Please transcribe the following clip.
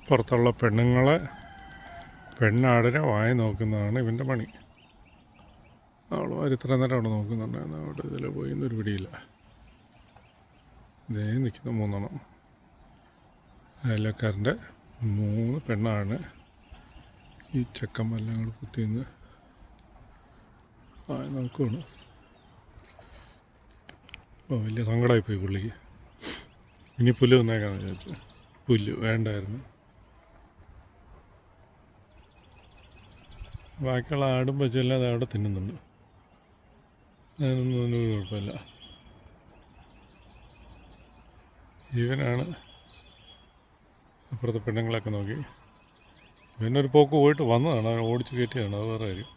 പുറത്തുള്ള പെണ്ണാടിനെ വായി നോക്കുന്നതാണ് ഇവൻ്റെ പണി. അവൾ ഇത്ര നേരം അവിടെ നോക്കുന്നുണ്ടായിരുന്നു. അവിടെ ഇതിൽ പോയി എന്നൊരു പിടിയില്ല. ഇതേ നിൽക്കുന്ന 3 അയലക്കാരൻ്റെ 3 പെണ്ണാണ്. ഈ ചെക്കന്മാരെല്ലാം കൂടെ കുത്തിന്ന് വായി നോക്കുകയാണ്. വലിയ സങ്കടമായിപ്പോയി പുള്ളിക്ക്. ഇനി പുല്ല് തിന്നേക്കാന്ന് വിചാരിച്ചു. പുല്ല് വേണ്ടായിരുന്നു. ബാക്കിയുള്ള ആടും പശുവെല്ലാം അത് അവിടെ തിന്നുന്നുണ്ട്. അതിനൊന്നും ഒരു കുഴപ്പമില്ല. ഇവനാണ് അപ്പുറത്തെ പെണ്ണുങ്ങളൊക്കെ നോക്കി. ഇവനൊരു പോക്ക് പോയിട്ട് വന്നതാണ്. അവൻ ഓടിച്ച് കയറ്റിയാണ്. അത് വേറെ കാര്യം.